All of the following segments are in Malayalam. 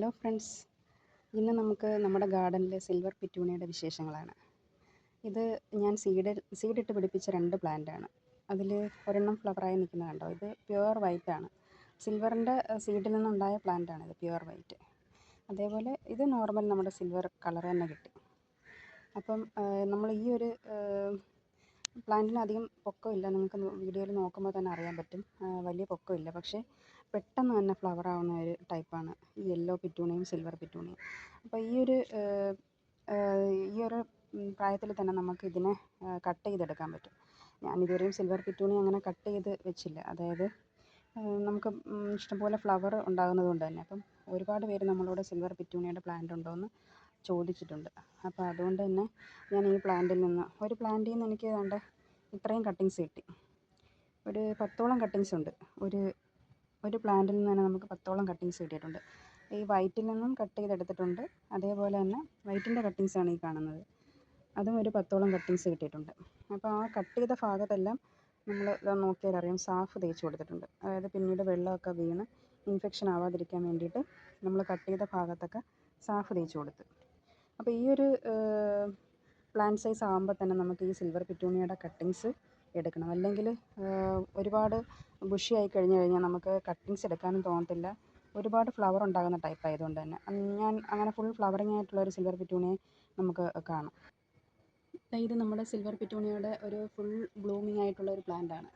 ഹലോ ഫ്രണ്ട്സ്, ഇന്ന് നമുക്ക് നമ്മുടെ ഗാർഡനിലെ സിൽവർ പിറ്റൂണിയുടെ വിശേഷങ്ങളാണ്. ഇത് ഞാൻ സീഡിട്ട് പിടിപ്പിച്ച 2 പ്ലാന്റാണ്. അതിൽ ഒരെണ്ണം ഫ്ലവറായി നിൽക്കുന്നത് കണ്ടോ? ഇത് പ്യുവർ വൈറ്റ് ആണ്. സിൽവറിൻ്റെ സീഡിൽ നിന്നുണ്ടായ പ്ലാന്റാണ് ഇത്, പ്യുവർ വൈറ്റ്. അതേപോലെ ഇത് നോർമൽ നമ്മുടെ സിൽവർ കളർ തന്നെ കിട്ടി. അപ്പം നമ്മൾ ഈ ഒരു പ്ലാന്റിന് അധികം പൊക്കമില്ല. നിങ്ങൾക്ക് വീഡിയോയിൽ നോക്കുമ്പോൾ തന്നെ അറിയാൻ പറ്റും, വലിയ പൊക്കമില്ല. പക്ഷേ പെട്ടെന്ന് തന്നെ ഫ്ലവർ ആവുന്ന ഒരു ടൈപ്പാണ് ഈ യെല്ലോ പിറ്റൂണിയും സിൽവർ പിറ്റൂണിയും. അപ്പോൾ ഈ ഒരു പ്രായത്തിൽ തന്നെ നമുക്ക് ഇതിനെ കട്ട് ചെയ്തെടുക്കാൻ പറ്റും. ഞാനിതുവരെയും സിൽവർ പിറ്റൂണി അങ്ങനെ കട്ട് ചെയ്ത് വെച്ചില്ല. അതായത് നമുക്ക് ഇഷ്ടംപോലെ ഫ്ലവർ ഉണ്ടാകുന്നത് കൊണ്ട് തന്നെ. അപ്പം ഒരുപാട് പേര് നമ്മളോട് സിൽവർ പിറ്റൂണിയുടെ പ്ലാന്റ് ഉണ്ടോ എന്ന് ചോദിച്ചിട്ടുണ്ട്. അപ്പോൾ അതുകൊണ്ട് തന്നെ ഞാൻ ഈ പ്ലാന്റിൽ നിന്ന് എനിക്ക് വേണ്ട ഇത്രയും കട്ടിങ്സ് കിട്ടി. ഒരു 10ഓളം കട്ടിങ്സ് ഉണ്ട്. ഒരു പ്ലാന്റിൽ നിന്ന് തന്നെ നമുക്ക് 10ഓളം കട്ടിങ്സ് കിട്ടിയിട്ടുണ്ട്. ഈ വൈറ്റിൽ നിന്നും കട്ട് ചെയ്തെടുത്തിട്ടുണ്ട്. അതേപോലെ തന്നെ വൈറ്റിൻ്റെ കട്ടിങ്സാണ് ഈ കാണുന്നത്. അതും ഒരു 10ഓളം കട്ടിങ്സ് കിട്ടിയിട്ടുണ്ട്. അപ്പോൾ ആ കട്ട് ചെയ്ത ഭാഗത്തെല്ലാം നമ്മൾ നോക്കിയാൽ അറിയാം, സാഫ് തേച്ച് കൊടുത്തിട്ടുണ്ട്. അതായത് പിന്നീട് വെള്ളമൊക്കെ വീണ് ഇൻഫെക്ഷൻ ആവാതിരിക്കാൻ വേണ്ടിയിട്ട് നമ്മൾ കട്ട് ചെയ്ത ഭാഗത്തൊക്കെ സാഫ് തേച്ച് കൊടുത്ത്. അപ്പോൾ ഈ ഒരു പ്ലാന്റ് സൈസ് ആകുമ്പോൾ തന്നെ നമുക്ക് ഈ സിൽവർ പിറ്റൂണിയുടെ കട്ടിങ്സ് എടുക്കണം. അല്ലെങ്കിൽ ഒരുപാട് ബുഷി ആയി കഴിഞ്ഞാൽ നമുക്ക് കട്ടിങ്സ് എടുക്കാനും തോന്നത്തില്ല. ഒരുപാട് ഫ്ലവർ ഉണ്ടാകുന്ന ടൈപ്പ് ആയതുകൊണ്ട് തന്നെ ഞാൻ അങ്ങനെ ഫുൾ ഫ്ലവറിങ് ആയിട്ടുള്ള ഒരു സിൽവർ പിറ്റൂണിയെ നമുക്ക് കാണാം. ഇത് നമ്മുടെ സിൽവർ പിറ്റൂണിയുടെ ഒരു ഫുൾ ബ്ലൂമിങ് ആയിട്ടുള്ള ഒരു പ്ലാന്റാണ്.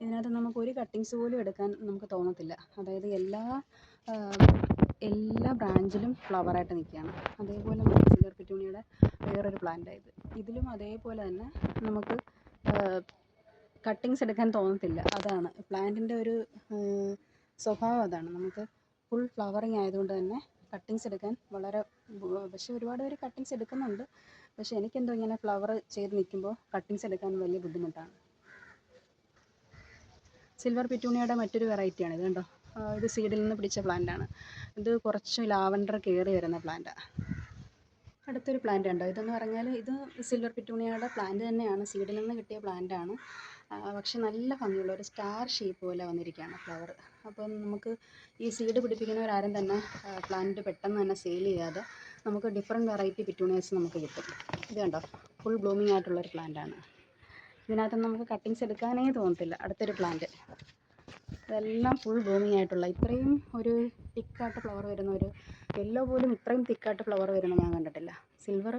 ഇതിനകത്ത് നമുക്ക് ഒരു കട്ടിങ്സ് പോലും എടുക്കാൻ നമുക്ക് തോന്നത്തില്ല. അതായത് എല്ലാ ബ്രാഞ്ചിലും ഫ്ലവറായിട്ട് നിൽക്കുകയാണ്. അതേപോലെ നമ്മുടെ സിൽവർ പിറ്റൂണിയുടെ വേറൊരു പ്ലാന്റായത്. ഇതിലും അതേപോലെ തന്നെ നമുക്ക് കട്ടിങ്സ് എടുക്കാൻ തോന്നത്തില്ല. അതാണ് പ്ലാന്റിൻ്റെ ഒരു സ്വഭാവം. അതാണ് നമുക്ക് ഫുൾ ഫ്ലവറിങ് ആയതുകൊണ്ട് തന്നെ കട്ടിങ്സ് എടുക്കാൻ പക്ഷേ ഒരുപാട് പേര് കട്ടിങ്സ് എടുക്കുന്നുണ്ട്. പക്ഷേ എനിക്കെന്തോ ഇങ്ങനെ ഫ്ലവർ ചെയ്ത് നിൽക്കുമ്പോൾ കട്ടിങ്സ് എടുക്കാൻ വലിയ ബുദ്ധിമുട്ടാണ്. സിൽവർ പിറ്റൂണിയുടെ മറ്റൊരു വെറൈറ്റിയാണ് ഇത് കണ്ടോ. ഇത് സീഡിൽ നിന്ന് പിടിച്ച പ്ലാന്റാണ്. ഇത് കുറച്ച് ലാവൻഡർ കയറി വരുന്ന പ്ലാന്റാണ്. അടുത്തൊരു പ്ലാന്റ് ഉണ്ടോ? ഇതെന്ന് പറഞ്ഞാൽ ഇത് സിൽവർ പിറ്റൂണിയുടെ പ്ലാന്റ് തന്നെയാണ്, സീഡിൽ നിന്ന് കിട്ടിയ പ്ലാന്റാണ്. പക്ഷെ നല്ല ഭംഗിയുള്ള ഒരു സ്റ്റാർ ഷേപ്പ് പോലെ വന്നിരിക്കുകയാണ് ഫ്ലവർ. അപ്പം നമുക്ക് ഈ സീഡ് പിടിപ്പിക്കുന്നവരാരും തന്നെ പ്ലാന്റ് പെട്ടെന്ന് തന്നെ സെയിൽ ചെയ്യാതെ നമുക്ക് ഡിഫറെൻറ്റ് വെറൈറ്റി പിറ്റൂണിയസ് നമുക്ക് കിട്ടും. ഇത് കണ്ടോ, ഫുൾ ബ്ലൂമിങ് ആയിട്ടുള്ളൊരു പ്ലാന്റാണ്. ഇതിനകത്ത് നമുക്ക് കട്ടിങ്സ് എടുക്കാനേ തോന്നത്തില്ല. അടുത്തൊരു പ്ലാന്റ്, ഇതെല്ലാം ഫുൾ ബ്ലൂമിങ് ആയിട്ടുള്ള, ഇത്രയും ഒരു തിക്കായിട്ട് ഫ്ലവർ വരുന്ന ഒരു യെല്ലോ പോലും ഇത്രയും തിക്കായിട്ട് ഫ്ലവർ വരുന്ന ഞാൻ കണ്ടിട്ടില്ല. സിൽവർ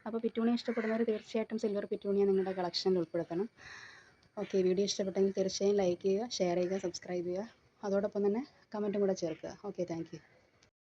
അപ്പോൾ പിറ്റൂണിയ ഇഷ്ടപ്പെടുന്നവർ തീർച്ചയായിട്ടും സിൽവർ പിറ്റൂണിയ നിങ്ങളുടെ കളക്ഷനിൽ ഉൾപ്പെടുത്തണം. ഓക്കെ, വീഡിയോ ഇഷ്ടപ്പെട്ടെങ്കിൽ തീർച്ചയായും ലൈക്ക് ചെയ്യുക, ഷെയർ ചെയ്യുക, സബ്സ്ക്രൈബ് ചെയ്യുക. അതോടൊപ്പം തന്നെ കമൻറ്റും കൂടെ ചേർക്കുക. Okay, thank you.